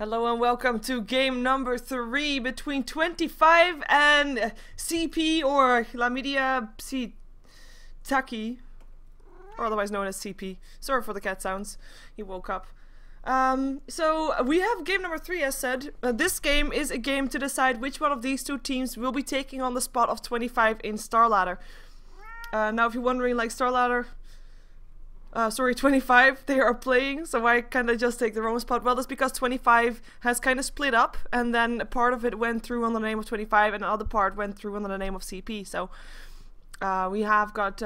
Hello and welcome to game number 3 between 25 and CP or Chlamydia psittaci, or otherwise known as CP. Sorry for the cat sounds. He woke up. So we have game number 3 as said. This game is a game to decide which one of these two teams will be taking on the spot of 25 in StarLadder. Now if you're wondering, like, StarLadder... 25, they are playing, so I kind of just take the wrong spot. Well, that's because 25 has kind of split up, and then a part of it went through under the name of 25, and the other part went through under the name of CP. So we have got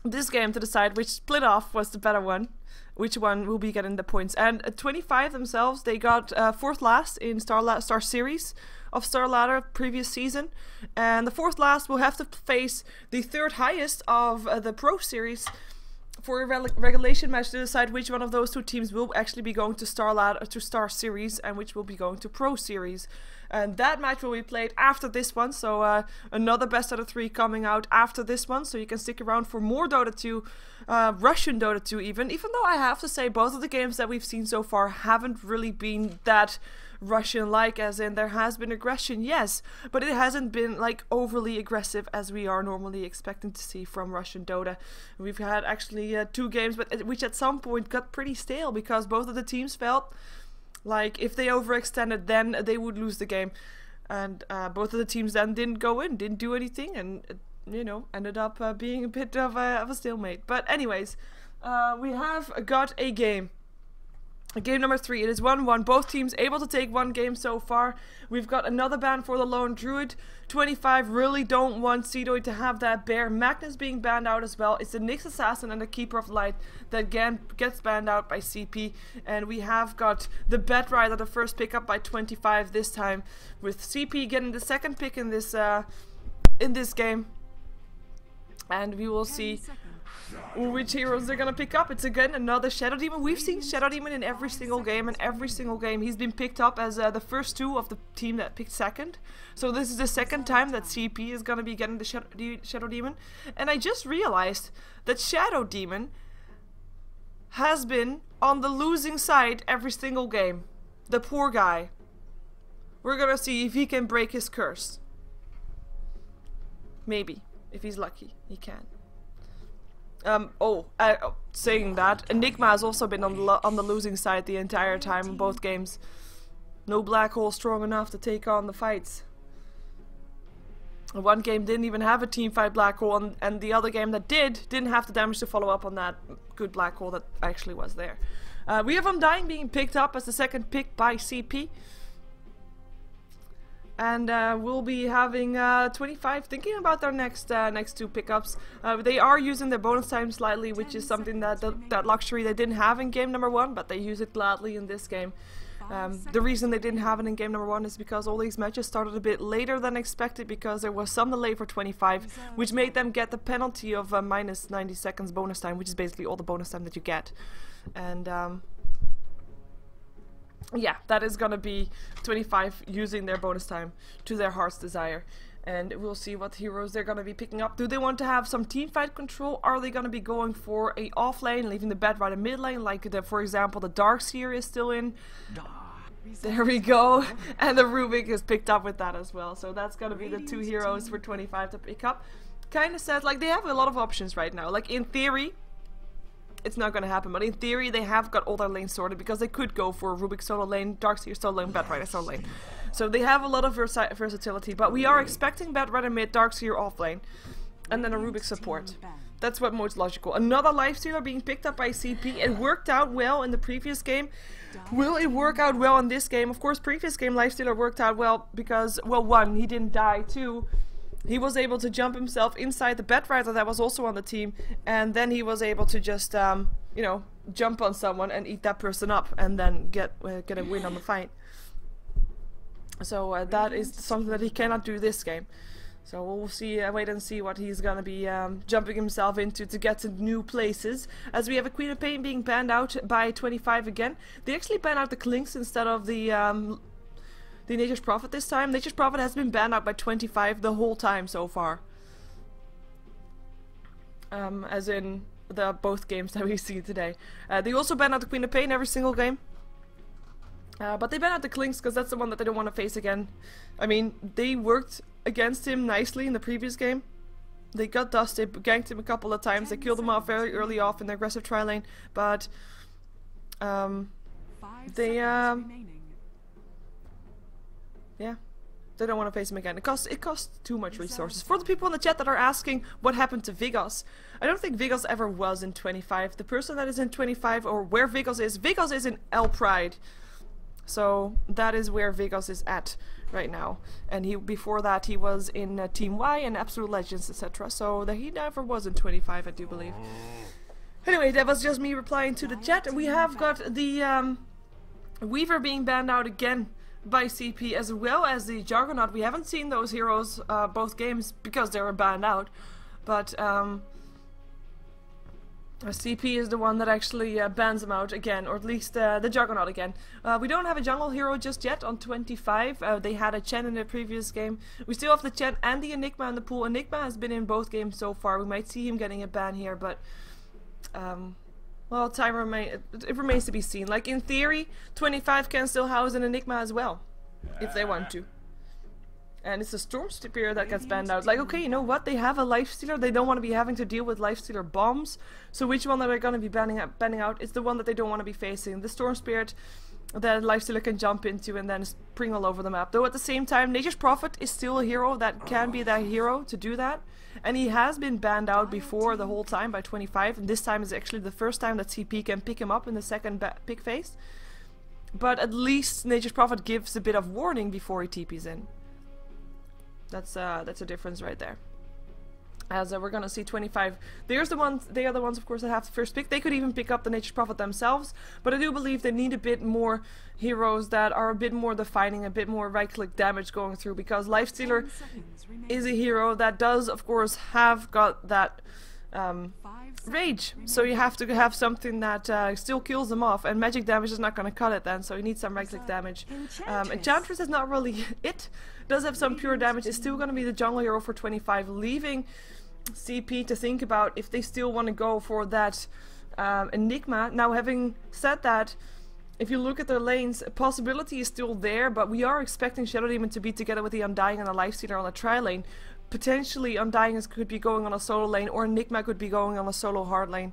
this game to decide which split off was the better one, which one will be getting the points. And 25 themselves, they got 4th last in Star Series of StarLadder previous season, and the 4th last will have to face the 3rd highest of the Pro Series for a regulation match to decide which one of those two teams will actually be going to StarLadder to Star Series and which will be going to Pro Series. And that match will be played after this one, so another best out of 3 coming out after this one, so you can stick around for more Dota 2, Russian Dota 2 even though I have to say both of the games that we've seen so far haven't really been that Russian-like, as in there has been aggression, yes, but it hasn't been like overly aggressive as we are normally expecting to see from Russian Dota. We've had actually 2 games, but which at some point got pretty stale because both of the teams felt like if they overextended, then they would lose the game, and both of the teams then didn't go in, didn't do anything, and you know, ended up being a bit of a stalemate. But anyways, we have got a game. Game number 3, it is 1-1, both teams able to take 1 game so far. We've got another ban for the Lone Druid. 25 really don't want Cedoid to have that bear. Magnus being banned out as well. It's the Nyx Assassin and the Keeper of Light that again gets banned out by CP. And we have got the Bat Rider, the first pick up by 25 this time, with CP getting the 2nd pick in this game. And we will see which heroes they're gonna pick up. It's again another Shadow Demon. We've seen Shadow Demon in every single game, and every single game he's been picked up as the first 2 of the team that picked 2nd. So this is the 2nd time that CP is gonna be getting the Shadow Demon. And I just realized that Shadow Demon has been on the losing side every single game. The poor guy. We're gonna see if he can break his curse. Maybe. If he's lucky, he can. Saying that, Enigma has also been on the losing side the entire time in both games. No black hole strong enough to take on the fights. One game didn't even have a team fight black hole, and the other game that didn't have the damage to follow up on that good black hole that actually was there. We have Undying being picked up as the 2nd pick by CP. And we'll be having 25 thinking about their next 2 pickups. They are using their bonus time slightly, which is something that luxury they didn't have in game number 1, but they use it gladly in this game. The reason they didn't have it in game number 1 is because all these matches started a bit later than expected, because there was some delay for 25, which made them get the penalty of minus 90 seconds bonus time, which is basically all the bonus time that you get. And yeah, that is gonna be 25 using their bonus time to their heart's desire. And we'll see what heroes they're gonna be picking up. Do they want to have some team fight control? Are they gonna be going for a off lane, leaving the Bat Rider mid lane, like for example the Darkseer is still in? There we go. And the Rubik is picked up with that as well. So that's gonna be the 2 heroes for 25 to pick up. Kinda sad, like they have a lot of options right now. Like in theory, it's not gonna happen, but in theory they have got all their lanes sorted, because they could go for Rubik solo lane, Darkseer solo lane, Bat Rider solo lane. So they have a lot of versatility, but we are expecting Bat Rider mid, Darkseer off lane, and then a Rubik support. That's what most logical. Another Lifestealer being picked up by CP. It worked out well in the previous game. Will it work out well in this game? Of course, previous game Lifestealer worked out well because, well, 1, he didn't die, 2, he was able to jump himself inside the Bat Rider that was also on the team, and then he was able to just, you know, jump on someone and eat that person up, and then get a win on the fight. So that is something that he cannot do this game. So we'll see, wait and see what he's gonna be jumping himself into to get to new places. As we have a Queen of Pain being banned out by 25 again. They actually banned out the Clinks instead of the Nature's Prophet this time. Nature's Prophet has been banned out by 25 the whole time so far. As in both games that we've seen today. They also banned out the Queen of Pain every single game. But they ban out the Clinks because that's the one that they don't want to face again. I mean, they worked against him nicely in the previous game. They got dusted, ganked him a couple of times, they killed him off very early off in the aggressive tri-lane, but they yeah, they don't want to face him again. It costs too much resources. For the people in the chat that are asking what happened to Vigos, I don't think Vigos ever was in 25. The person that is in 25, or where Vigos is in El Pride. So that is where Vigos is at right now. And before that he was in Team Y and Absolute Legends, etc. So he never was in 25, I do believe. Anyway, that was just me replying to the chat. We have got the Weaver being banned out again by CP, as well as the Juggernaut. We haven't seen those heroes both games because they were banned out, but CP is the one that actually bans them out again, or at least the Juggernaut again. We don't have a jungle hero just yet on 25. They had a Chen in the previous game. We still have the Chen and the Enigma in the pool. Enigma has been in both games so far. We might see him getting a ban here, but well, it remains to be seen. Like, in theory, 25 can still house an Enigma as well, if they want to. And it's a Storm Spear that gets banned out. Like, okay, you know what? They have a Lifestealer. They don't want to be having to deal with Lifestealer bombs. So which one that they're going to be banning out is the one that they don't want to be facing. The Storm Spirit that Lifestealer can jump into and then spring all over the map. Though at the same time, Nature's Prophet is still a hero that can be that hero to do that. And he has been banned out before the whole time by 25. And this time is actually the first time that CP can pick him up in the second pick phase. But at least Nature's Prophet gives a bit of warning before he TPs in. That's a difference right there. As we're gonna see 25. They are the ones, of course, that have the first pick. They could even pick up the Nature's Prophet themselves, but I do believe they need a bit more heroes that are a bit more defining, a bit more right-click damage going through, because Lifestealer is a hero that does, of course, have got that rage. So you have to have something that still kills them off, and magic damage is not going to cut it then, so you need some right-click damage. Enchantress is not really it. Does have some pure damage, is still going to be the jungle hero for 25, leaving CP to think about if they still want to go for that Enigma. Now, having said that, if you look at their lanes, a possibility is still there, but we are expecting Shadow Demon to be together with the Undying and the Lifestealer on a tri-lane. Potentially Undying could be going on a solo lane, or Enigma could be going on a solo hard lane.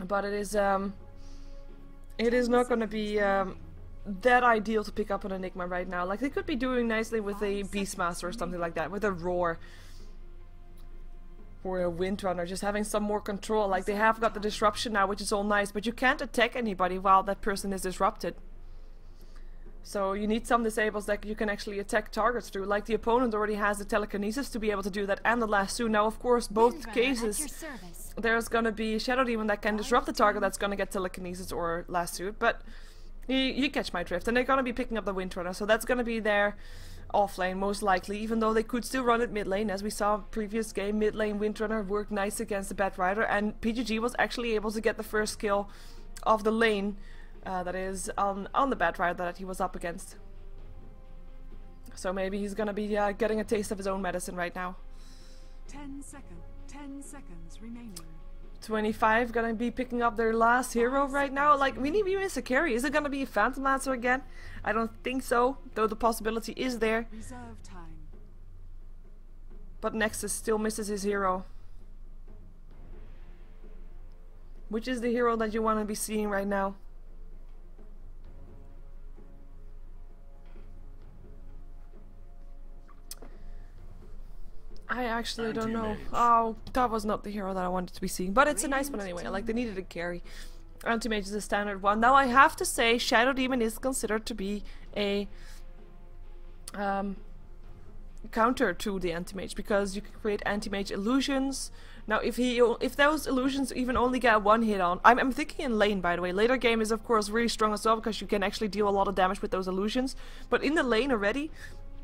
But it is not going to be that ideal to pick up an Enigma right now. Like, they could be doing nicely with a Beastmaster or something like that, with a Roar. Or a Windrunner, just having some more control. Like, they have got the disruption now, which is all nice, but you can't attack anybody while that person is disrupted. So you need some disables that you can actually attack targets through. Like, the opponent already has the telekinesis to be able to do that, and the lasso. Now, of course, both cases, there's gonna be Shadow Demon that can disrupt the target that's gonna get telekinesis or lasso, but you catch my drift. And they're gonna be picking up the Windrunner, so that's gonna be their off lane most likely, even though they could still run it mid lane. As we saw previous game, mid lane Windrunner worked nice against the Bat Rider, and PGG was actually able to get the first kill of the lane that is on the Bat Rider that he was up against. So maybe he's gonna be getting a taste of his own medicine right now. 10 seconds remaining. 25 gonna be picking up their last hero right now. Like, we miss a carry. Is it gonna be a Phantom Lancer again? I don't think so, though the possibility is there. Reserve time. But Nexus still misses his hero. Which is the hero that you want to be seeing right now? I actually don't know. Oh, that was not the hero that I wanted to be seeing. But it's a nice one anyway. Like, they needed a carry. Anti-Mage is a standard one. Now, I have to say, Shadow Demon is considered to be a counter to the Anti-Mage, because you can create Anti-Mage illusions. Now, if those illusions even only get one hit on, I'm thinking in lane, by the way. Later game is, of course, really strong as well, because you can actually deal a lot of damage with those illusions. But in the lane already,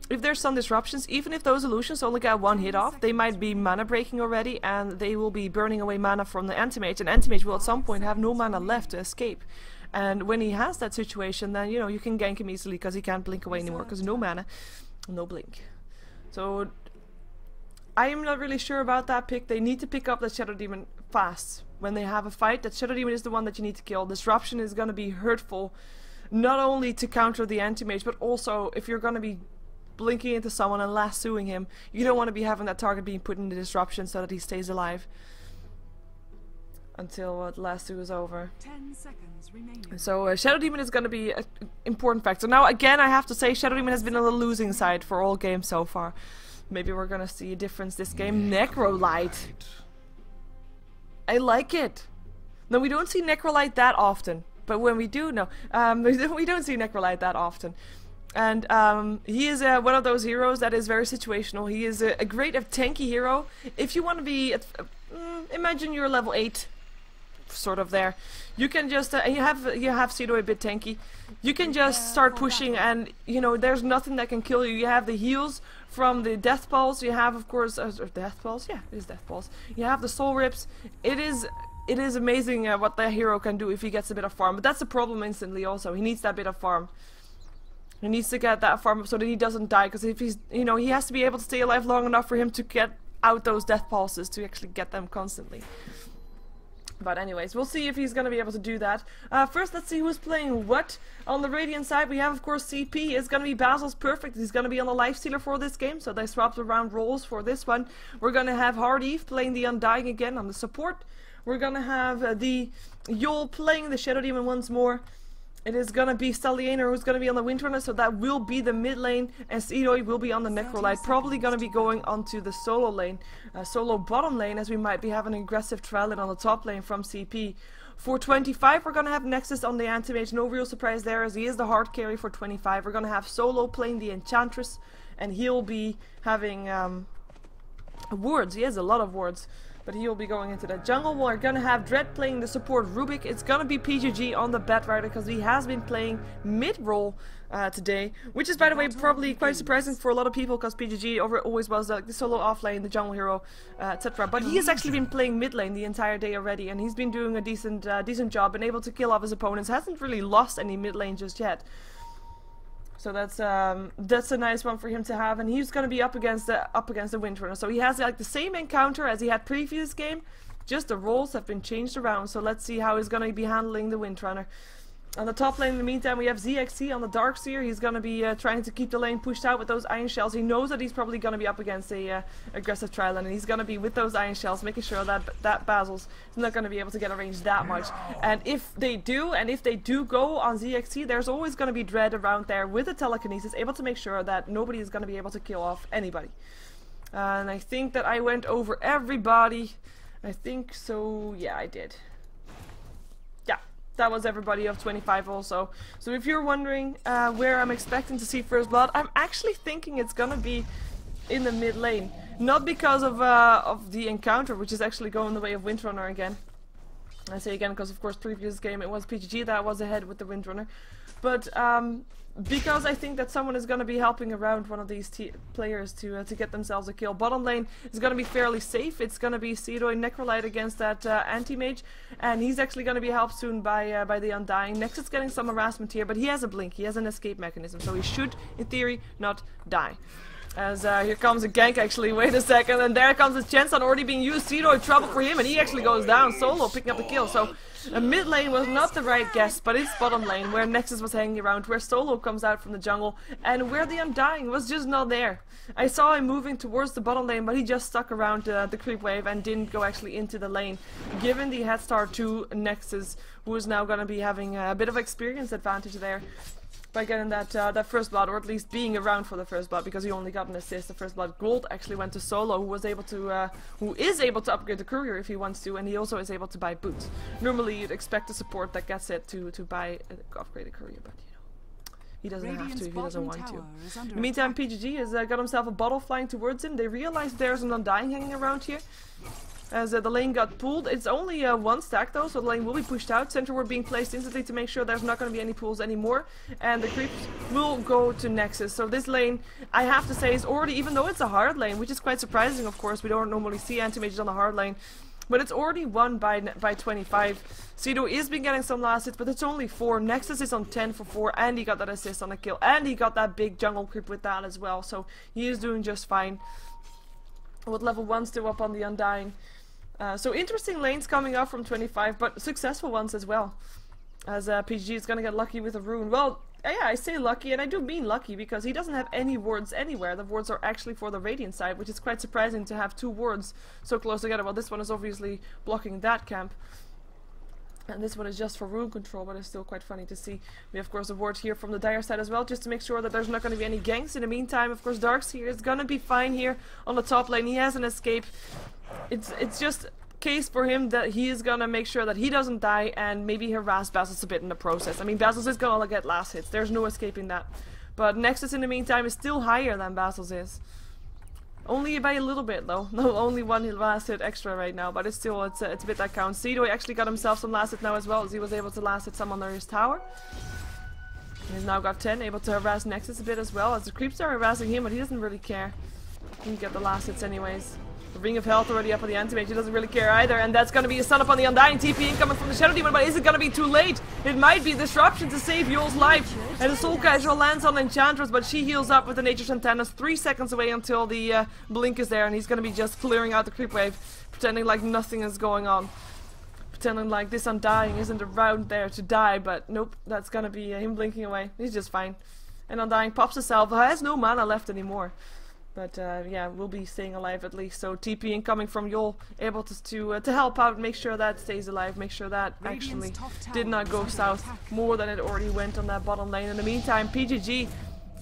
if there's some disruptions, even if those illusions only get one hit off, they might be mana breaking already, and they will be burning away mana from the Anti-Mage, and Anti-Mage will at some point have no mana left to escape. And when he has that situation, then, you know, you can gank him easily, because he can't blink away anymore, because no mana, no blink. So, I am not really sure about that pick. They need to pick up the Shadow Demon fast, when they have a fight, that Shadow Demon is the one that you need to kill. Disruption is going to be hurtful, not only to counter the anti-mage, but also if you're going to be blinking into someone and lassoing him, you don't want to be having that target being put into disruption so that he stays alive until the lasso is over. 10 seconds remaining. So Shadow Demon is going to be an important factor. Now again, I have to say Shadow Demon has been on the losing side for all games so far. Maybe we're going to see a difference this game. Necrolite. I like it. No, we don't see Necrolite that often. But when we do, no. We don't see Necrolite that often. And he is one of those heroes that is very situational. He is a great tanky hero. If you want to be, imagine you're level 8, sort of there. You can just, you have Cedo a bit tanky. You can just start pushing, and you know there's nothing that can kill you. You have the heals from the death balls. You have, of course, death balls. Yeah, it is death balls. You have the soul rips. It is amazing what the hero can do if he gets a bit of farm. But that's the problem instantly. Also, he needs that bit of farm. He needs to get that farm up so that he doesn't die, because if he's, you know, he has to be able to stay alive long enough for him to get out those death pulses, to actually get them constantly. But anyways, we'll see if he's going to be able to do that. First, let's see who's playing what. On the Radiant side, we have, of course, CP. It's going to be Basil's Perfect. He's going to be on the Lifestealer for this game, so they swapped around roles for this one. We're going to have Hard Eve playing the Undying again on the support. We're going to have the Yol playing the Shadow Demon once more. It is going to be Stallianer who's going to be on the Windrunner, so that will be the mid lane, and Sidoi will be on the Necrolite, probably going to be going onto the solo lane, solo bottom lane, as we might be having an aggressive Trellin on the top lane from CP. For 25, we're going to have Nexus on the Anti-Mage, no real surprise there, as he is the hard carry for 25. We're going to have Solo playing the Enchantress, and he'll be having wards. He has a lot of wards. But he'll be going into that jungle. We're gonna have Dread playing the support Rubik. It's gonna be PGG on the Batrider, because he has been playing mid-roll today. Which is, by the way, probably quite surprising for a lot of people, because PGG always was like the solo off lane, the jungle hero, etc. But he has actually been playing mid lane the entire day already, and he's been doing a decent job, been able to kill off his opponents. Hasn't really lost any mid lane just yet. So that's a nice one for him to have, and he's going to be up against the Windrunner. So he has like the same encounter as he had previous game, just the roles have been changed around. So let's see how he's going to be handling the Windrunner. On the top lane, in the meantime, we have ZXC on the Darkseer. He's going to be trying to keep the lane pushed out with those Iron Shells. He knows that he's probably going to be up against a aggressive Trellin, and he's going to be with those Iron Shells, making sure that Basil's not going to be able to get a range that much. And if they do go on ZXC, there's always going to be Dread around there with the telekinesis, able to make sure that nobody is going to be able to kill off anybody. And I think that I went over everybody. I think so. Yeah, I did. That was everybody of 25 also. So if you're wondering where I'm expecting to see First Blood, I'm actually thinking it's gonna be in the mid lane. Not because of the encounter, which is actually going the way of Windrunner again. I say again because, of course, previous game it was PGG that was ahead with the Windrunner. But because I think that someone is going to be helping around one of these players to get themselves a kill. Bottom lane is going to be fairly safe. It's going to be Sidoi Necrolite against that anti-mage, and he's actually going to be helped soon by the Undying. Nexus getting some harassment here, but he has a blink, he has an escape mechanism, so he should, in theory, not die. As here comes a gank actually, wait a second, and there comes his chance on already being used. Sidoi trouble for him, and he actually goes down solo, picking up the kill. So mid lane was not the right guess, but it's bottom lane where Nexus was hanging around, where Solo comes out from the jungle, and where the Undying was just not there. I saw him moving towards the bottom lane, but he just stuck around the creep wave and didn't go actually into the lane, given the head start to Nexus, who is now going to be having a bit of experience advantage there by getting that First Blood, or at least being around for the First Blood, because he only got an assist. The First Blood gold actually went to Solo, who is able to upgrade the courier if he wants to, and he also is able to buy boots. Normally you'd expect a support that gets it to buy upgrade a courier, but you know, he doesn't have to if he doesn't want to. In the meantime, PGG has got himself a bottle flying towards him. They realize there's an Undying hanging around here. As the lane got pulled. It's only one stack though, so the lane will be pushed out. Center ward being placed instantly to make sure there's not going to be any pulls anymore. And the creeps will go to Nexus. So this lane, I have to say, is already, even though it's a hard lane, which is quite surprising of course, we don't normally see anti-mages on the hard lane, but it's already won by 25. Sidoi is been getting some last hits, but it's only 4. Nexus is on 10 for 4, and he got that assist on the kill. And he got that big jungle creep with that as well, so he is doing just fine. With level 1 still up on the Undying. So interesting lanes coming up from 25, but successful ones as well. As PGG is gonna get lucky with a rune. Well, yeah, I say lucky, and I do mean lucky, because he doesn't have any wards anywhere. The wards are actually for the Radiant side, which is quite surprising to have 2 wards so close together. Well, this one is obviously blocking that camp. And this one is just for rune control, but it's still quite funny to see. We have, of course, a ward here from the Dire side as well, just to make sure that there's not going to be any ganks. In the meantime, of course, Darkseer is going to be fine here on the top lane. He has an escape. It's just case for him that he is gonna make sure that he doesn't die and maybe harass Basils a bit in the process. I mean, Basils is gonna get last hits. There's no escaping that. But Nexus in the meantime is still higher than Basils is. Only by a little bit though. No, only 1 last hit extra right now, but it's still it's a bit that counts. Cedo actually got himself some last hit now as well, as he was able to last hit some under his tower. He's now got 10, able to harass Nexus a bit as well, as the creeps are harassing him, but he doesn't really care. He can get the last hits anyways. The Ring of Health already up on the Anti-Mage, he doesn't really care either, and that's gonna be a stun up on the Undying. TP incoming from the Shadow Demon, but is it gonna be too late? It might be disruption to save Yul's life, and the Soul Casual lands on Enchantress, but she heals up with the Nature's Antennas 3 seconds away until the blink is there, and he's gonna be just clearing out the creep wave, pretending like nothing is going on. Pretending like this Undying isn't around there to die, but nope, that's gonna be him blinking away. He's just fine. And Undying pops a salve, has no mana left anymore. But yeah, we'll be staying alive at least. So TP incoming from Yul, able to help out, make sure that stays alive, make sure that actually did not go south more than it already went on that bottom lane. In the meantime, PGG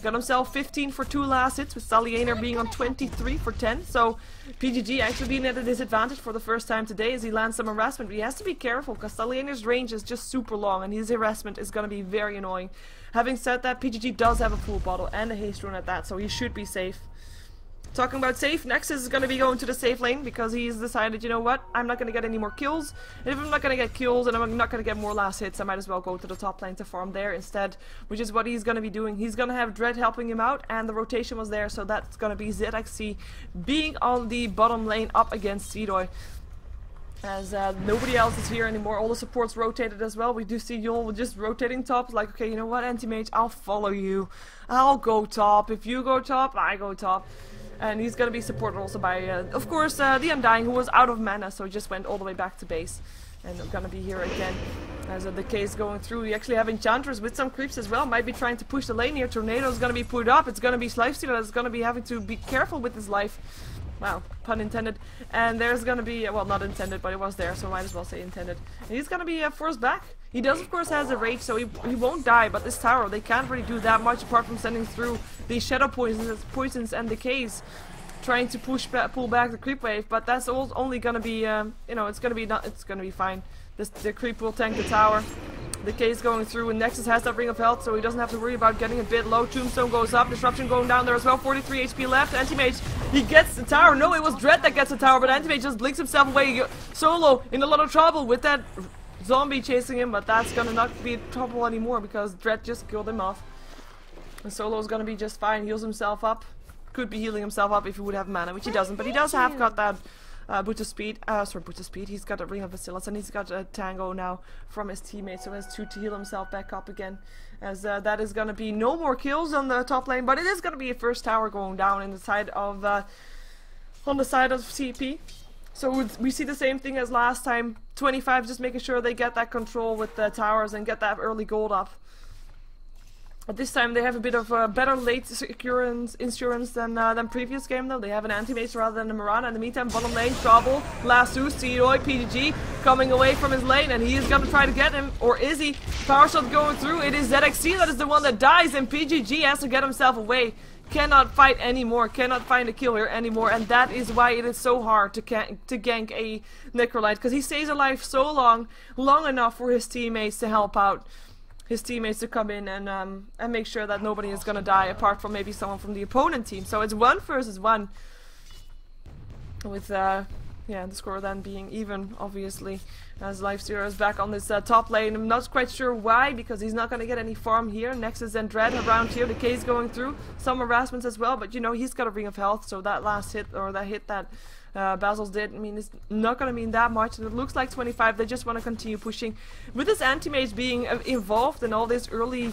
got himself 15 for 2 last hits, with StarLadder being on 23 for 10. So PGG actually being at a disadvantage for the first time today as he lands some harassment. But he has to be careful because StarLadder's range is just super long and his harassment is going to be very annoying. Having said that, PGG does have a full bottle and a haste rune at that, so he should be safe. Talking about safe, Nexus is going to be going to the safe lane because he's decided, you know what, I'm not going to get any more kills. And if I'm not going to get kills and I'm not going to get more last hits, I might as well go to the top lane to farm there instead, which is what he's going to be doing. He's going to have Dread helping him out, and the rotation was there, so that's going to be ZXC being on the bottom lane up against Seedoy. As nobody else is here anymore, all the supports rotated as well. We do see Yul just rotating top, like, okay, you know what, Anti-Mage, I'll follow you. I'll go top. If you go top, I go top. And he's gonna be supported also by, of course, the Undying, who was out of mana, so he just went all the way back to base. And gonna be here again. As the case going through, we actually have Enchantress with some creeps as well. Might be trying to push the lane here. Tornado is gonna be put up. It's gonna be Lifestealer that's gonna be having to be careful with his life. Wow, pun intended. And there's gonna be, well, not intended, but it was there, so I might as well say intended. And he's gonna be forced back. He does, of course, has a rage, so he won't die, but this tower, they can't really do that much apart from sending through the shadow poisons and decays, trying to pull back the creep wave, but that's only gonna be, you know, it's gonna be fine. The creep will tank the tower. The case going through, and Nexus has that Ring of Health, so he doesn't have to worry about getting a bit low. Tombstone goes up, Disruption going down there as well. 43 HP left. Anti-Mage, he gets the tower. No, it was Dread that gets the tower, but Anti-Mage just blinks himself away. Solo in a lot of trouble with that zombie chasing him, but that's gonna not be trouble anymore because Dread just killed him off. And Solo's gonna be just fine. Heals himself up. Could be healing himself up if he would have mana, which he doesn't, but he does have got that boot of speed. Boot of speed. He's got a Ring of Bacillus, and he's got a Tango now from his teammate, so he has 2 to heal himself back up again. As that is gonna be no more kills on the top lane, but it is gonna be a first tower going down in the side of on the side of CP. So we see the same thing as last time. 25 just making sure they get that control with the towers and get that early gold up. But this time they have a bit of a better late insurance than previous game though. They have an Anti-Mage rather than a Mirana. In the meantime, bottom lane, trouble, Lasso, Seedoy, PGG coming away from his lane, and he is gonna try to get him, or is he? Power shot going through, it is ZXC that is the one that dies, and PGG has to get himself away. Cannot fight anymore, cannot find a kill here anymore, and that is why it is so hard to gank a Necrolite, because he stays alive so long enough for his teammates to help out. His teammates to come in and make sure that nobody is gonna die apart from maybe someone from the opponent team. So it's 1 versus 1 with yeah, the score then being even, obviously, as Lifestealer is back on this top lane. I'm not quite sure why, because he's not gonna get any farm here. Nexus and Dread around here, the K's going through, some harassments as well, but you know, he's got a Ring of Health, so that last hit, or that hit that Basils did, I mean, it's not going to mean that much. And it looks like 25, they just want to continue pushing. With this Anti-Mage being involved in all these early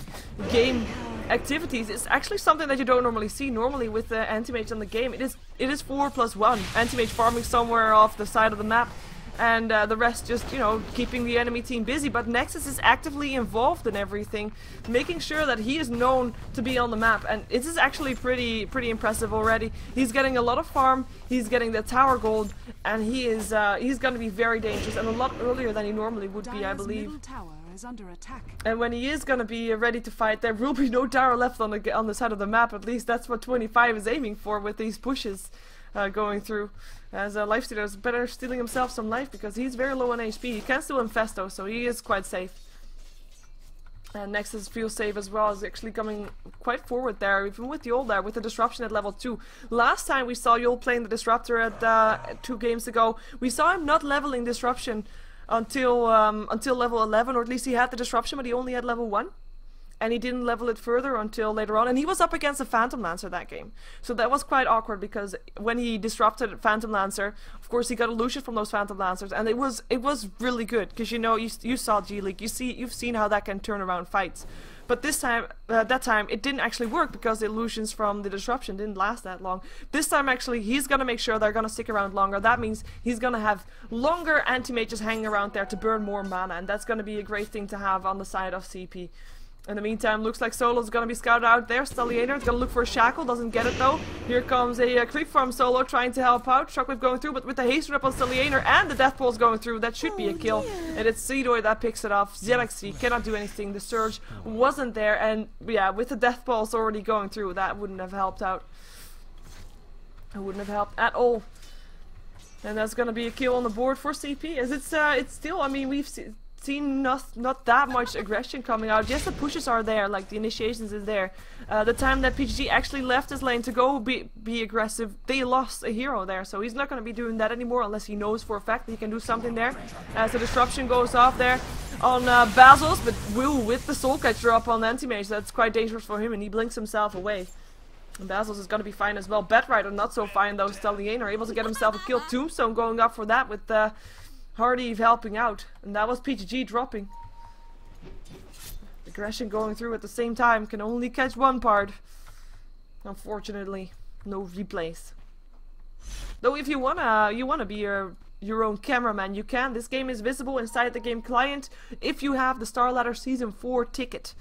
game activities, it's actually something that you don't normally see. Normally with the Anti-Mage on the game, it is 4+1. Anti-Mage farming somewhere off the side of the map, and the rest just, you know, keeping the enemy team busy. But Nexus is actively involved in everything, making sure that he is known to be on the map, and this is actually pretty impressive already. He's getting a lot of farm, he's getting the tower gold, and he's gonna be very dangerous, and a lot earlier than he normally would be, I believe. Middle tower is under attack. And when he is gonna be ready to fight, there will be no tower left on the side of the map. At least that's what 25 is aiming for with these pushes going through. As Lifestealer is better stealing himself some life because he's very low on HP. He can still infest though, so he is quite safe. And Nexus feels safe as well, is actually coming quite forward there, even with Yul there, with the disruption at level 2. Last time we saw Yul playing the disruptor at 2 games ago, we saw him not leveling disruption until level 11, or at least he had the disruption, but he only had level 1. And he didn't level it further until later on, and he was up against a Phantom Lancer that game. So that was quite awkward, because when he disrupted Phantom Lancer, of course he got illusion from those Phantom Lancers, and it was really good, because you know, you saw G-League, you've seen how that can turn around fights. But this time, that time, it didn't actually work, because the illusions from the disruption didn't last that long. This time, actually, he's gonna make sure they're gonna stick around longer. That means he's gonna have longer anti-mages hanging around there to burn more mana, and that's gonna be a great thing to have on the side of CP. In the meantime, looks like Solo's gonna be scouted out there. StarLadder is gonna look for a shackle, doesn't get it though. Here comes a creep farm Solo trying to help out. Shockwave going through, but with the haste rep on StarLadder and the death pulse going through, that should be a kill. And it's Seedoy that picks it off. ZXC cannot do anything. The surge wasn't there, and yeah, with the death pulse already going through, that wouldn't have helped out. It wouldn't have helped at all. And that's gonna be a kill on the board for CP, as it's still, I mean, we've seen not that much aggression coming out. Yes, the pushes are there, like the initiations is there. The time that PGG actually left his lane to go be aggressive, they lost a hero there, so he's not going to be doing that anymore unless he knows for a fact that he can do something there. As the disruption goes off there on Basil's, but Will with the soul catcher up on Anti-Mage, that's quite dangerous for him, and he blinks himself away. And Basil's is going to be fine as well. Batrider not so fine though. StarLadder able to get himself a kill. Tombstone going up for that with Hardy helping out, and that was PGG dropping. Aggression going through at the same time, can only catch one part. Unfortunately, no replays. Though if you wanna be your own cameraman, you can. This game is visible inside the game client if you have the StarLadder Season 4 ticket.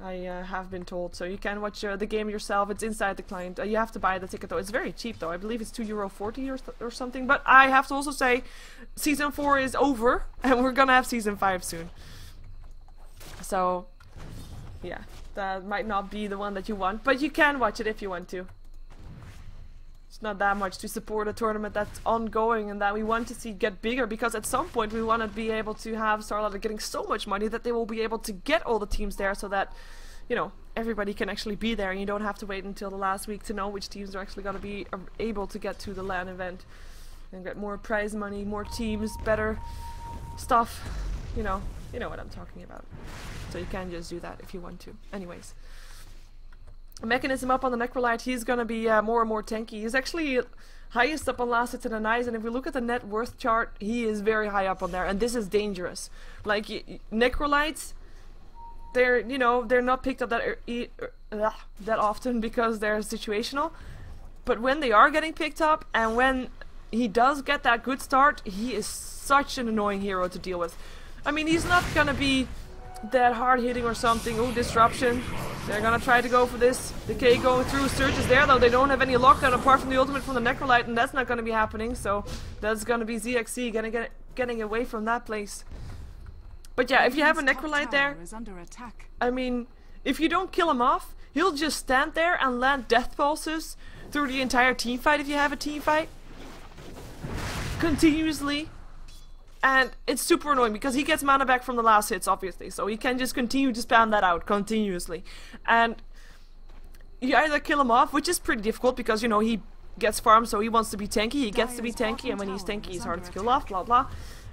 I have been told, so you can watch the game yourself. It's inside the client. You have to buy the ticket though. It's very cheap though. I believe it's €2.40 or something. But I have to also say, Season 4 is over, and we're gonna have Season 5 soon. So, yeah, that might not be the one that you want, but you can watch it if you want to. It's not that much to support a tournament that's ongoing and that we want to see get bigger, because at some point we want to be able to have StarLadder getting so much money that they will be able to get all the teams there, so that, you know, everybody can actually be there and you don't have to wait until the last week to know which teams are actually going to be able to get to the LAN event and get more prize money, more teams, better stuff. You know what I'm talking about. So you can just do that if you want to. Anyways. Mechanism up on the Necrolite, he's gonna be more and more tanky. He's actually highest up on last hits and a nice, and if we look at the net worth chart, he is very high up on there, and this is dangerous. Like, Necrolites, they're not picked up that often because they're situational, but when they are getting picked up, and when he does get that good start, he is such an annoying hero to deal with. I mean, he's not gonna be that hard hitting or something. Oh, disruption. They're gonna try to go for this. Decay going through. Surge is there though. They don't have any lockdown apart from the ultimate from the Necrolite, and that's not gonna be happening. So that's gonna be ZXC getting away from that place. But yeah, if you have a Necrolite there, I mean, if you don't kill him off, he'll just stand there and land death pulses through the entire team fight if you have a team fight. Continuously. And it's super annoying because he gets mana back from the last hits, obviously, so he can just continue to spam that out continuously. And you either kill him off, which is pretty difficult because, you know, he gets farmed, so he wants to be tanky, he gets to be tanky, and when he's tanky, he's hard to kill off, blah blah.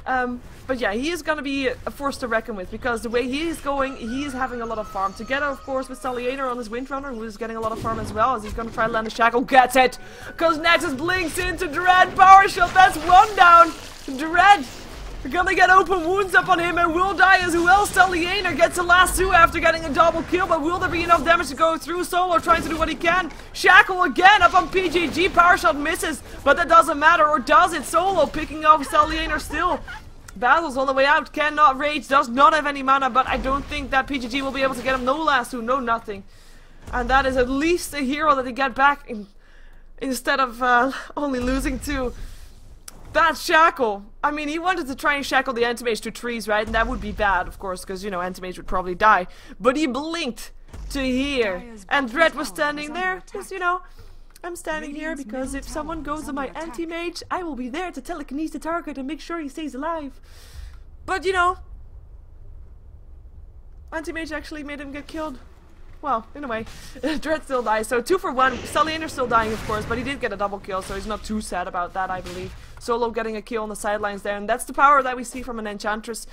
But yeah, he is gonna be a force to reckon with, because the way he is going, he is having a lot of farm. Together, of course, with StarLadder on his Windrunner, who is getting a lot of farm as well, as he's gonna try to land a shackle. Gets it! Because Nexus blinks into Dread, power shot, that's one down! Dread We're gonna get open wounds up on him and will die as well. StarLadder gets a lasso after getting a double kill, but will there be enough damage to go through? Solo trying to do what he can. Shackle again up on PGG. Power shot misses, but that doesn't matter, or does it? Solo picking off StarLadder still. Battles on the way out, cannot rage, does not have any mana, but I don't think that PGG will be able to get him. No lasso, no nothing. And that is at least a hero that they get back instead of only losing to that shackle. I mean, he wanted to try and shackle the anti-mage to trees, right? And that would be bad, of course, because, you know, anti-mage would probably die. But he blinked to here. And Dread was standing there, because, you know, I'm standing here because if someone goes on my anti-mage, I will be there to telekinesis the target and make sure he stays alive. But, you know, anti-mage actually made him get killed. Well, in a way. Dread still dies, so 2 for 1. StarLadder still dying, of course, but he did get a double kill, so he's not too sad about that, I believe. Solo getting a kill on the sidelines there, and that's the power that we see from an Enchantress.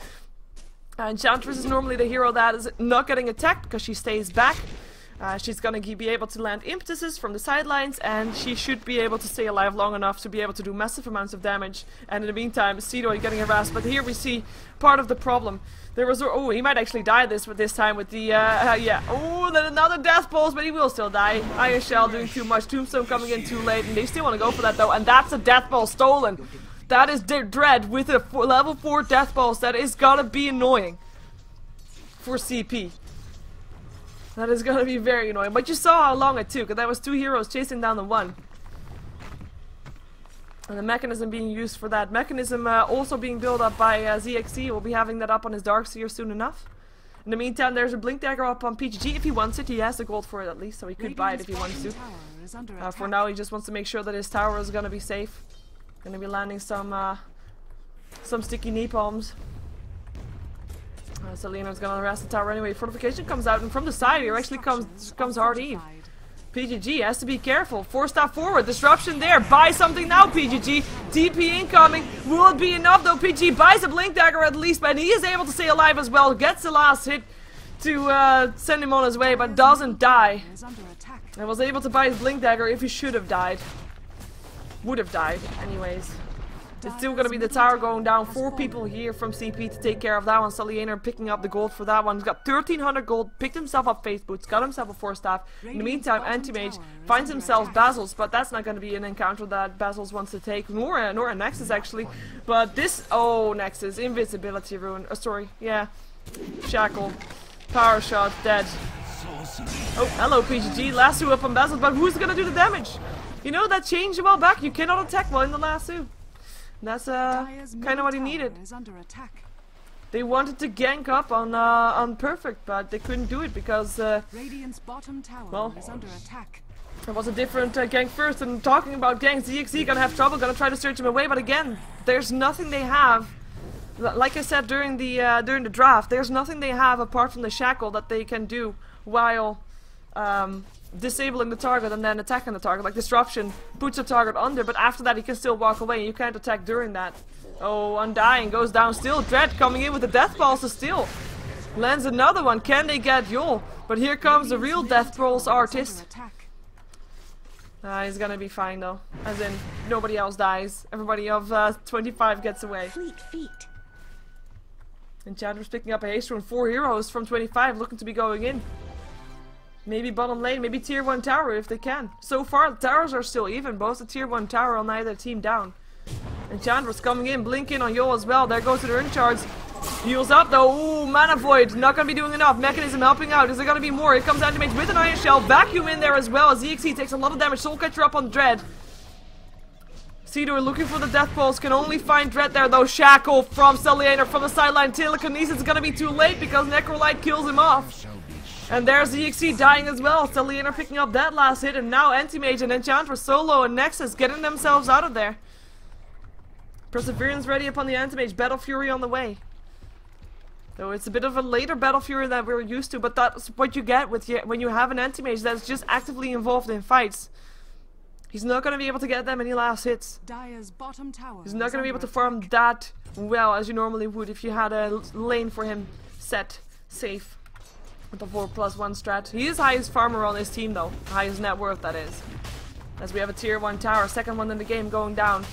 Enchantress is normally the hero that is not getting attacked because she stays back. She's gonna be able to land impetuses from the sidelines, and she should be able to stay alive long enough to be able to do massive amounts of damage. And in the meantime, Cedo getting harassed. But here we see part of the problem. There was oh, he might actually die this time with the yeah. Oh, then another death pulse, but he will still die. Iron Shell doing too much. Tombstone coming in too late, and they still want to go for that though. And that's a death pulse stolen. That is Dread with a level 4 death pulse. That is gonna be annoying for CP. That is gonna be very annoying. But you saw how long it took, and that was 2 heroes chasing down the 1. And the mechanism being used for that. Mechanism also being built up by ZXC. We'll be having that up on his Darkseer soon enough. In the meantime, there's a Blink Dagger up on PGG if he wants it. He has the gold for it at least, so he could buy it if he wants to. For now, he just wants to make sure that his tower is gonna be safe. Gonna be landing some sticky knee palms. So Leonard's gonna harass the tower anyway. Fortification comes out, and from the side here actually comes Hard Eve. PGG has to be careful. 4-stop forward. Disruption there. Buy something now, PGG. TP incoming. Will it be enough though? PGG buys a Blink Dagger at least, but he is able to stay alive as well. Gets the last hit to send him on his way, but doesn't die. And was able to buy his Blink Dagger if he should have died. Would have died, anyways. It's still gonna be the tower going down. 4 people here from CP to take care of that one. StarLadder picking up the gold for that one. He's got 1300 gold, picked himself up face boots, got himself a 4-staff. In the meantime, Anti-Mage finds himself Basils, but that's not gonna be an encounter that Basils wants to take. Nor a Nexus actually. But this, oh, Nexus, Invisibility Rune. Sorry, yeah. Shackle. Power shot, dead. Oh, hello PGG. Lasso up on Basils, but who's gonna do the damage? You know, that changed a while back. You cannot attack while in the lasso. That's kind of what he needed. They wanted to gank up on Perfect, but they couldn't do it because well, it was a different gank first. And talking about ganks, ZXC gonna have trouble, gonna try to search him away. But again, there's nothing they have. Like I said during the draft, there's nothing they have apart from the shackle that they can do while disabling the target and then attacking the target. Like disruption puts the target under, but after that he can still walk away. You can't attack during that. Oh, Undying goes down still. Dread coming in with the death pulse still. Lands another one. Can they get Yul? But here comes the real death pulse artist. He's gonna be fine though. As in, nobody else dies. Everybody of 25 gets away. Fleet feet. Enchantress picking up a haste rune. 4 heroes from 25 looking to be going in. Maybe bottom lane, maybe tier 1 tower if they can. So far, the towers are still even. Both the tier 1 tower on either team down. Enchantress coming in, blinking on Yul as well. There goes to the rune charge. Heals up though. Ooh, Mana Void. Not gonna be doing enough. Mechanism helping out. Is there gonna be more? Here comes Anti-Mage with an Iron Shell. Vacuum in there as well. ZXC takes a lot of damage. Soul Catcher up on Dread. Cedo looking for the death pulse. Can only find Dread there though. Shackle from StarLadder from the sideline. Telekinesis is gonna be too late because Necrolite kills him off. And there's ZXC dying as well. StarLadder picking up that last hit, and now Anti-Mage and Enchantress, Solo and Nexus getting themselves out of there. Perseverance ready upon the Anti-Mage. Battle Fury on the way. So it's a bit of a later Battle Fury than we're used to, but that's what you get with when you have an Anti-Mage that's just actively involved in fights. He's not going to be able to get that many last hits. He's not going to be able to farm that well as you normally would if you had a lane for him set, safe. With the 4+1 strat. He is highest farmer on his team though. Highest net worth, that is. As we have a tier 1 tower, second one in the game going down.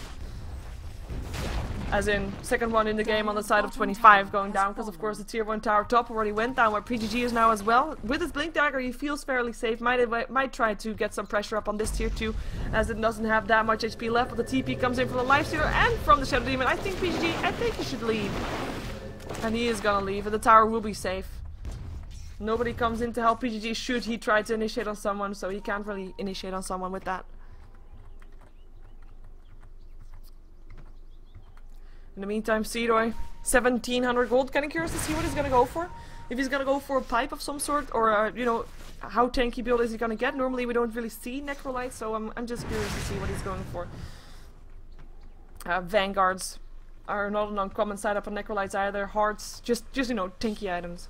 As in, second one in the game on the side of 25 going down, because of course the tier 1 tower top already went down, where PGG is now as well. With his Blink Dagger he feels fairly safe, might try to get some pressure up on this tier 2, as it doesn't have that much HP left, but the TP comes in from the Lifestealer and from the Shadow Demon. I think PGG, he should leave. And he is gonna leave, and the tower will be safe. Nobody comes in to help PGG should he try to initiate on someone, so he can't really initiate on someone with that. In the meantime, Seedoy, 1700 gold. Kinda curious to see what he's gonna go for. If he's gonna go for a pipe of some sort, or you know, how tanky build is he gonna get. Normally we don't really see Necrolites, so I'm just curious to see what he's going for. Vanguards are not an uncommon side up on Necrolites either. Hearts, just you know, tanky items.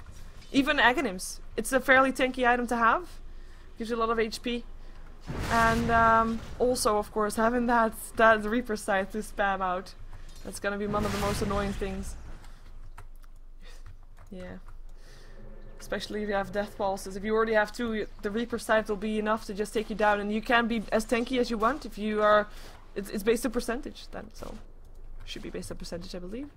Even Aghanims, it's a fairly tanky item to have. Gives you a lot of HP. And also, of course, having that Reaper scythe to spam out. That's gonna be one of the most annoying things. Yeah. Especially if you have death pulses. If you already have 2, the Reaper scythe will be enough to just take you down, and you can be as tanky as you want if you are. It's based on percentage then, so should be based on percentage, I believe.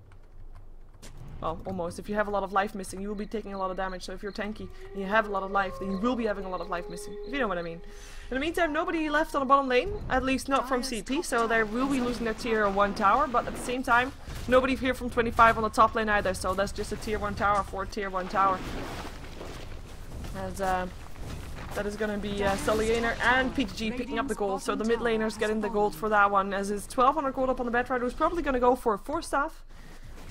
Well, almost. If you have a lot of life missing, you will be taking a lot of damage. So if you're tanky and you have a lot of life, then you will be having a lot of life missing. If you know what I mean. In the meantime, nobody left on the bottom lane, at least not from CP, so they will be losing their tier 1 tower, but at the same time, nobody here from 25 on the top lane either, so that's just a tier 1 tower for a tier 1 tower. As that is gonna be StarLadder and PGG picking up the gold, so the mid laners getting the gold for that one, as is 1200 gold up on the Bedrider, who's probably gonna go for a 4-staff.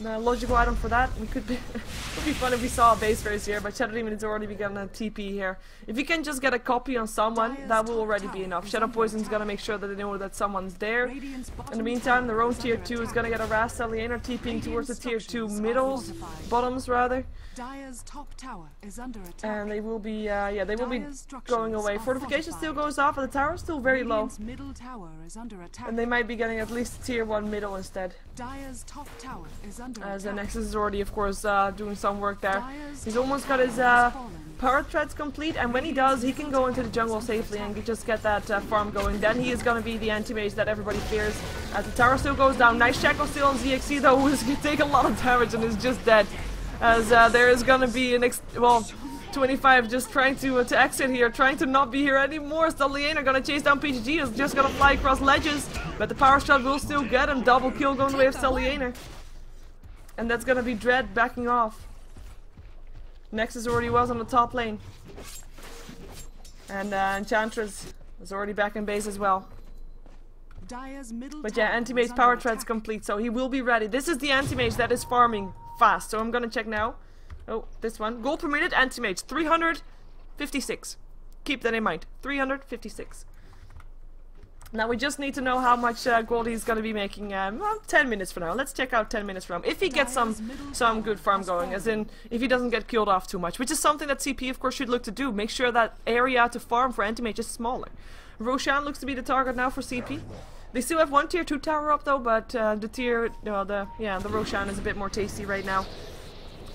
The logical item for that. It could be would be fun if we saw a base race here, but Shadow Demon is already begun a TP here. If you can just get a copy on someone, that will already be enough. Shadow Poison's gonna make sure that they know that someone's there. In the meantime, their own tier 2 is gonna get a Rast Alien TPing towards the tier 2 middles, bottoms rather. Dire's top tower is under attack. And they will be, yeah, they will be going away. Fortification still goes off, but the tower is still very low. Middle tower is under attack. And they might be getting at least tier 1 middle instead. Dire's top tower is under As attack. Nexus is already, of course, doing some work there. He's almost got his power threads complete, and when he does, he can go into the jungle safely and just get that farm going. Then he is going to be the anti-mage that everybody fears. As the tower still goes down. Nice shackle still on ZXC though, who's going to take a lot of damage and is just dead. As there is going to be an 25 just trying to exit here, trying to not be here anymore. StarLadder gonna chase down PGG, is just gonna fly across ledges, but the power shot will still get him. Double kill going the way of StarLadder. And that's gonna be Dread backing off. Nexus already was on the top lane. And Enchantress is already back in base as well. But yeah, anti-mage power threads complete, so he will be ready. This is the anti-mage that is farming fast, so I'm gonna check now. Oh, this one. Gold per minute, anti-mage, 356. Keep that in mind, 356. Now we just need to know how much gold he's gonna be making. Well, 10 minutes from now. Let's check out 10 minutes from now. If he gets some good farm going, as in if he doesn't get killed off too much, which is something that CP of course should look to do. Make sure that area to farm for anti-mage is smaller. Roshan looks to be the target now for CP. They still have one tier 2 tower up though, but the Roshan is a bit more tasty right now.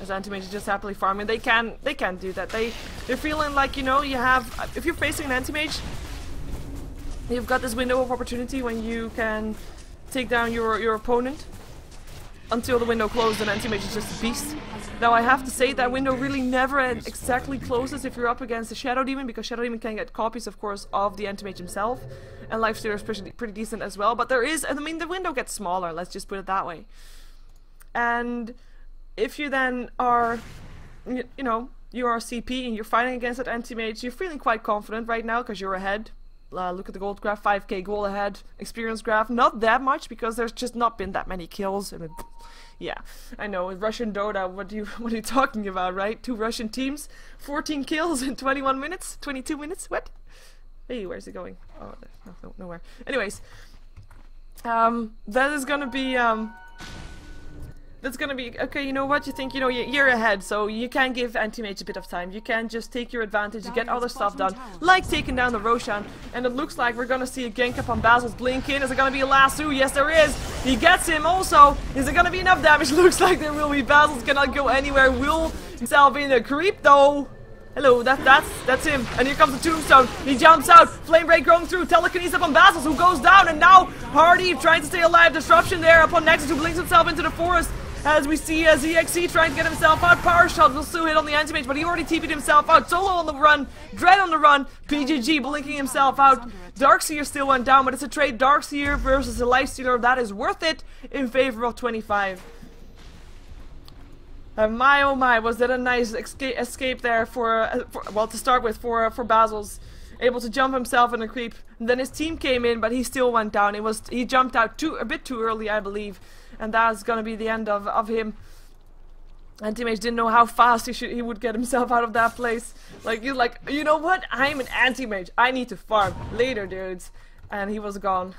As anti-mage is just happily farming. They can't do that. They're feeling like, you know, you have, if you're facing an anti-mage, you've got this window of opportunity when you can take down your opponent until the window closes, and anti-mage is just a beast. Now I have to say that window really never exactly closes if you're up against a Shadow Demon, because Shadow Demon can get copies of course of the anti-mage himself, and Lifestealer is pretty decent as well, but there is, I mean, the window gets smaller, let's just put it that way. And if you then are, you know, you are a CP and you're fighting against that anti-mage, you're feeling quite confident right now because you're ahead. Look at the gold graph, 5k gold ahead. Experience graph, not that much because there's just not been that many kills. I mean, yeah, I know, with Russian Dota, what are you talking about, right? 2 Russian teams, 14 kills in 21 minutes, 22 minutes, what? Hey, where's it going? Oh, no, nowhere. Anyways, that is gonna be, that's gonna be, okay, you know what, you think, you know, you're ahead, so you can give anti-mage a bit of time. You can just take your advantage, get other stuff done, like taking down the Roshan. And it looks like we're gonna see a gank up on Basil's Blink in. Is it gonna be a lasso? Yes, there is. He gets him also. Is it gonna be enough damage? Looks like there will be. Basil's cannot go anywhere. Will himself in a creep though. Hello, that's him. And here comes the tombstone. He jumps out. Flame break going through. Telekinesis up on Basils, who goes down. And now Hardy trying to stay alive. Disruption there upon Nexus, who blinks himself into the forest. As we see ZXC trying to get himself out. Power shot will still hit on the anti-mage, but he already TP'd himself out. Solo on the run. Dread on the run. PGG blinking himself out. Darkseer still went down, but it's a trade. Darkseer versus a Lifestealer. That is worth it in favor of 25. My oh my, was that a nice escape there for well, to start with, for Basils. Able to jump himself in a creep. And then his team came in, but he still went down. He jumped out a bit too early, I believe. And that's gonna be the end of him. Anti-Mage didn't know how fast he would get himself out of that place. Like, you know what? I'm an Anti-Mage. I need to farm. Later, dudes. And he was gone.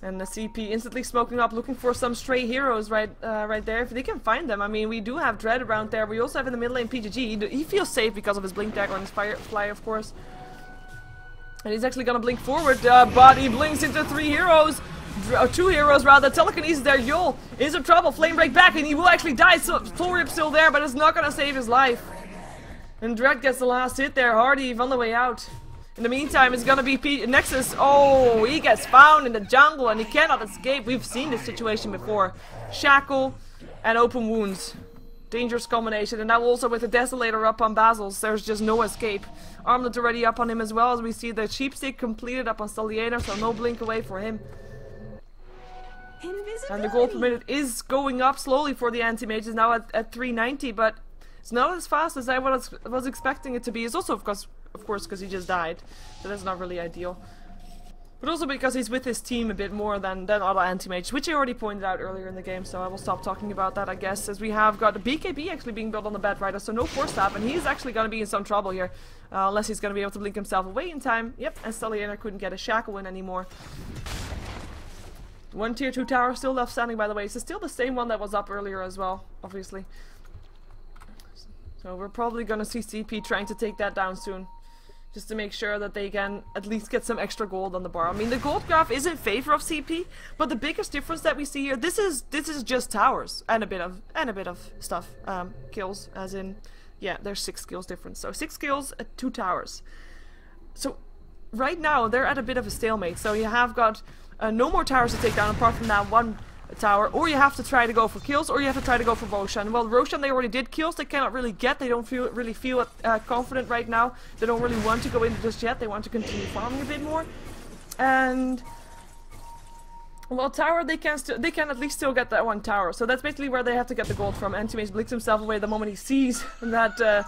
And the CP instantly smoking up, looking for some stray heroes right there, if they can find them. I mean, we do have Dread around there. We also have in the mid lane PGG. He feels safe because of his blink dagger and his fly, of course. And he's actually gonna blink forward, but he blinks into 3 heroes. 2 heroes rather. Telekinesis there. Yul is in trouble. Flame break back, and he will actually die. So Soul Rip still there, but it's not gonna save his life. And Dread gets the last hit there. Hardy on the way out. In the meantime, it's gonna be Nexus. Oh, he gets found in the jungle and he cannot escape. We've seen this situation before. Shackle and open wounds. Dangerous combination. And now also with the Desolator up on Basils, there's just no escape. Armlet already up on him as well, as we see the Sheepstick completed up on StarLadder, so no blink away for him. And the gold per minute is going up slowly for the anti-mages, now at 390, but it's not as fast as I was expecting it to be. It's also, of course, because he just died, so that's not really ideal. But also because he's with his team a bit more than other anti-mages, which I already pointed out earlier in the game, so I will stop talking about that, I guess, as we have got the BKB actually being built on the Bat Rider, so no Force Staff, and he's actually going to be in some trouble here, unless he's going to be able to blink himself away in time. Yep, and StarLadder couldn't get a Shackle in anymore. 1 tier 2 tower still left standing, by the way, so still the same one that was up earlier as well, obviously. So we're probably going to see CP trying to take that down soon. Just to make sure that they can at least get some extra gold on the bar. I mean, the gold graph is in favor of CP, but the biggest difference that we see here, this is just towers and a bit of stuff, kills, as in, yeah, there's 6 kills difference. So 6 kills at 2 towers. So right now they're at a bit of a stalemate. So you have got no more towers to take down apart from that 1 tower, or you have to try to go for kills, or you have to try to go for Roshan. Well, Roshan, they already did kills, they cannot really get, they don't really feel confident right now, they don't really want to go in just yet, they want to continue farming a bit more. And well, tower, they can at least still get that 1 tower, so that's basically where they have to get the gold from. Anti-Mage blinks himself away the moment he sees that the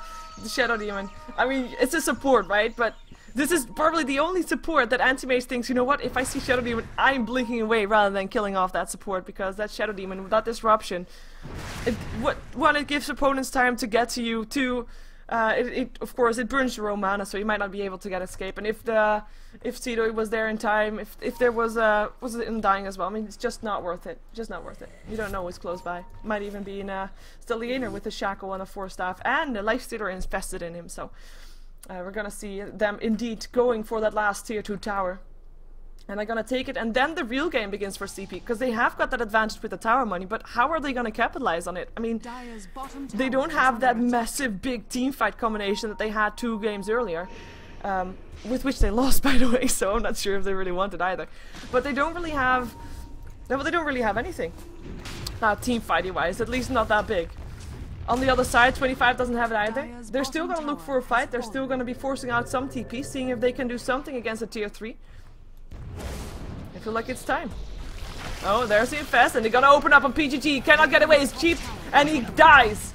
Shadow Demon. I mean, it's a support, right? But this is probably the only support that Anti-Mage thinks, you know what, if I see Shadow Demon, I'm blinking away rather than killing off that support, because that Shadow Demon, with that disruption, it gives opponents time to get to you, of course, it burns your own mana, so you might not be able to get escape, and if Sidoi was there in time, if there was it in dying as well, I mean, it's just not worth it, just not worth it. You don't know what's close by. Might even be in a StarLadder with a Shackle and a Force Staff, and a Lifestealer infested in him, so we're gonna see them indeed going for that last tier 2 tower. And they're gonna take it, and then the real game begins for CP, because they have got that advantage with the tower money, but how are they gonna capitalize on it? I mean, they don't have that massive big team fight combination that they had 2 games earlier, with which they lost, by the way, so I'm not sure if they really want it either. But they don't really have, they don't really have anything, team fighting wise, at least not that big. On the other side, 25 doesn't have it either. They're still gonna look for a fight, they're still gonna be forcing out some TP, seeing if they can do something against a tier 3. I feel like it's time. Oh, there's the infest, and they're gonna open up on PGG, cannot get away, he's cheap, and he dies.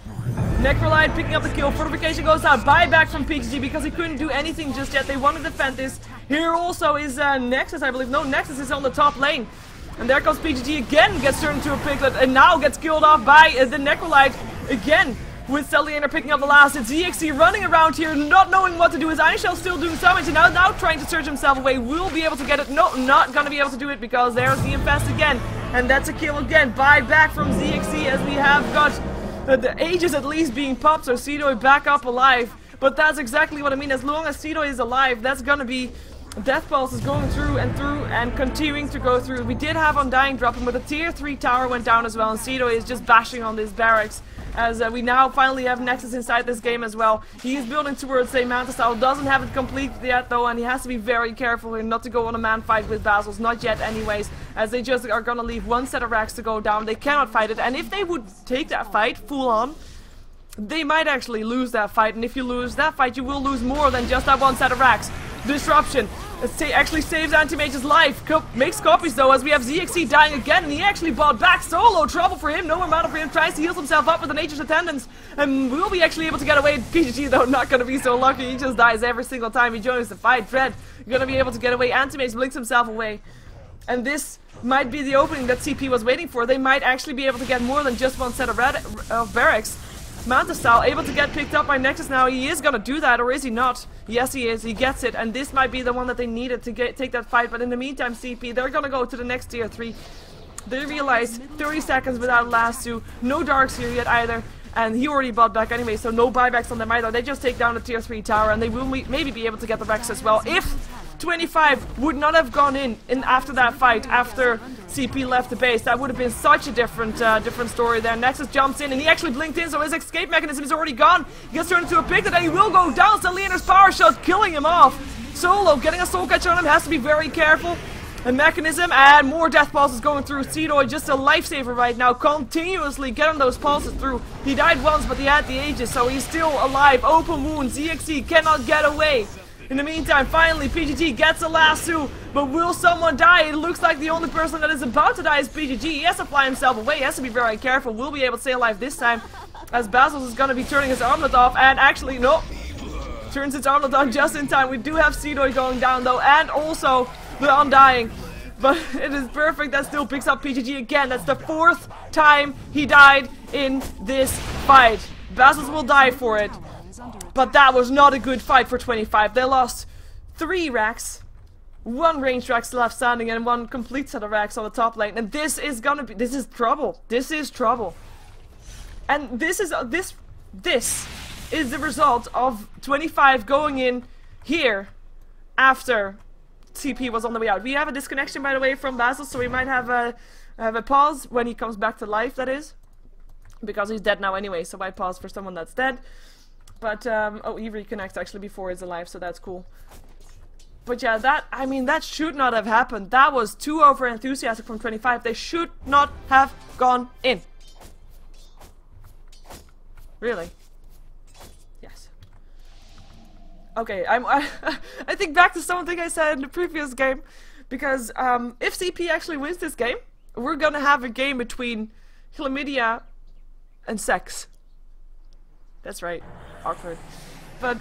Necrolite picking up the kill, fortification goes out, buyback from PGG because he couldn't do anything just yet, they want to defend this. Here also is Nexus, I believe. No, Nexus is on the top lane. And there comes PGG again, gets turned into a piglet, and now gets killed off by the Necrolite. Again, with StarLadder picking up the last, it's ZXC running around here, not knowing what to do. His Iron Shell still doing damage, and now trying to surge himself away. Will be able to get it. No, not gonna be able to do it, because there's the infest again. And that's a kill again. Buyback from ZXC, as we have got the Aegis at least being popped, so Sidoi back up alive. But that's exactly what I mean. As long as Sidoi is alive, that's gonna be... Death Pulse is going through and continuing to go through. We did have Undying dropping, but the tier 3 tower went down as well, and Sidoi is just bashing on these barracks. as we now finally have Nexus inside this game as well. He is building towards a Manta style, doesn't have it complete yet though, and he has to be very careful here not to go on a man fight with Basils, not yet anyways, as they just are gonna leave one set of racks to go down. They cannot fight it, and if they would take that fight full on, they might actually lose that fight, and if you lose that fight, you will lose more than just that one set of racks. Disruption actually saves Anti-Mage's life. Makes copies though, as we have ZXC dying again, and he actually bought back solo. Trouble for him, no more mana for him. Tries to heal himself up with the Nature's Attendance, and will be actually able to get away. PGG though, not gonna be so lucky. He just dies every single time he joins the fight. Dread gonna be able to get away. Anti-Mage blinks himself away, and this might be the opening that CP was waiting for. They might actually be able to get more than just one set of barracks. Manta style able to get picked up by Nexus now. He is gonna do that, or is he not? Yes, he is. He gets it, and this might be the one that they needed to take that fight. But in the meantime, CP, they're gonna go to the next tier 3. They realize 30 seconds without lasso. No darks here yet either, and he already bought back anyway, so no buybacks on them either. They just take down the tier 3 tower, and they will maybe be able to get the Rex as well. If 25 would not have gone in after that fight, after CP left the base, that would have been such a different story there. Nexus jumps in, and he actually blinked in, so his escape mechanism is already gone. He gets turned into a pig, and he will go down. StarLadder's power shot killing him off. Solo getting a soul catch on him, has to be very careful. A mechanism, and more death pulses going through. Cedoy just a lifesaver right now, continuously getting those pulses through. He died once, but he had the Aegis, so he's still alive. Open wound, ZXC cannot get away. In the meantime, finally, PGG gets a lasso, but will someone die? It looks like the only person that is about to die is PGG. He has to fly himself away, he has to be very careful. Will be able to stay alive this time, as Basils is going to be turning his armlet off, and actually, no, turns its armlet on just in time. We do have Cedoy going down though, and also the Undying. But it is perfect, that still picks up PGG again. That's the 4th time he died in this fight. Basils will die for it. But that was not a good fight for 25. They lost 3 racks, 1 ranged rack left standing, and 1 complete set of racks on the top lane. And this is trouble. This is trouble. And this is the result of 25 going in here after CP was on the way out. We have a disconnection, by the way, from Basil, so we might have a pause when he comes back to life, that is. Because he's dead now anyway, so why pause for someone that's dead? But, oh, he reconnects actually before he's alive, so that's cool. But yeah, that should not have happened. That was too over-enthusiastic from 25. They should not have gone in. Really? Yes. Okay, I think back to something I said in the previous game. Because, if CP actually wins this game, we're gonna have a game between chlamydia and sex. That's right. Awkward. But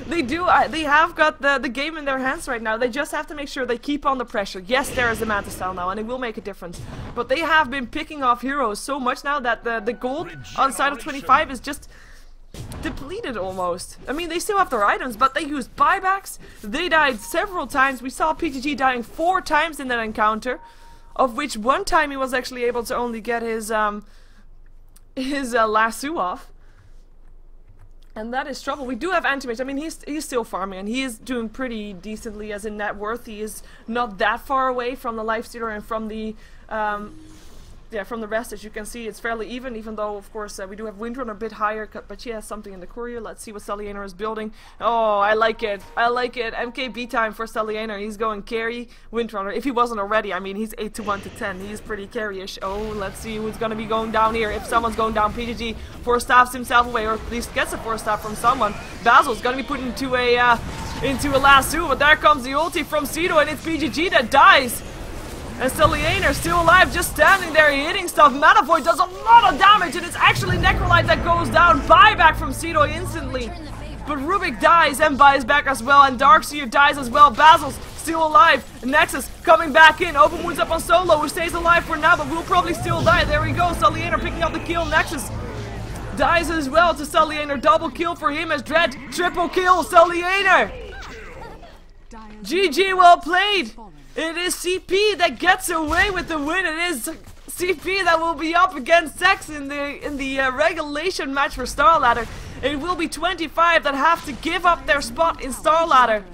they have got the game in their hands right now. They just have to make sure they keep on the pressure. Yes, there is a Manta style now, and it will make a difference. But they have been picking off heroes so much now that the gold on side of 25 is just depleted almost. I mean, they still have their items, but they used buybacks. They died several times. We saw PGG dying 4 times in that encounter, of which 1 time he was actually able to only get his lasso off. And that is trouble. We do have Anti-Mage. I mean, he's still farming, and he is doing pretty decently as in net worth. He is not that far away from the Lifestealer and from the from the rest. As you can see, it's fairly even though, of course, we do have Windrunner a bit higher, but she has something in the courier. Let's see what StarLadder is building. Oh, I like it. I like it. MKB time for StarLadder. He's going carry Windrunner. If he wasn't already, I mean, he's 8 to 1 to 10. He's pretty carry-ish. Oh, let's see who's going to be going down here. If someone's going down, PGG 4-staffs himself away, or at least gets a 4-staff from someone. Basil's going to be put into a lasso, but there comes the ulti from Cedo, and it's PGG that dies. And StarLadder still alive, just standing there hitting stuff. Mana Void does a lot of damage, and it's actually Necrolite that goes down. Buyback from Cedo instantly. But Rubik dies and buys back as well, and Darkseer dies as well. Basil's still alive. Nexus coming back in. Open wounds up on Solo, who stays alive for now, but will probably still die. There we go. StarLadder picking up the kill. Nexus dies as well to StarLadder. Double kill for him as Dread. Triple kill. StarLadder. GG, well played. It is CP that gets away with the win. It is CP that will be up against Sex in the regulation match for StarLadder. It will be 25 that have to give up their spot in StarLadder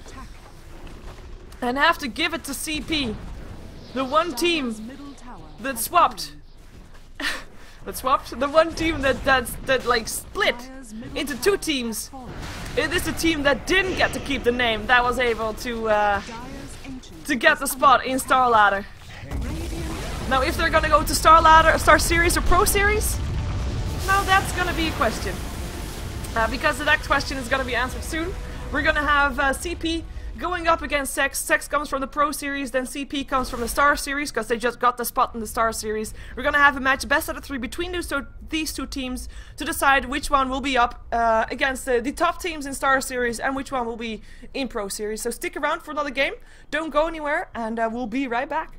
and have to give it to CP, the one team that swapped that swapped. The one team that like split into two teams. It is the team that didn't get to keep the name that was able to get the spot in StarLadder. Now, if they're gonna go to StarLadder, Star Series, or Pro Series, now that's gonna be a question. Because the next question is gonna be answered soon. We're gonna have CP going up against Sex. Sex comes from the Pro Series, then CP comes from the Star Series, because they just got the spot in the Star Series. We're gonna have a match best out of 3 between these two teams to decide which one will be up against the top teams in Star Series and which one will be in Pro Series. So stick around for another game, don't go anywhere, and we'll be right back.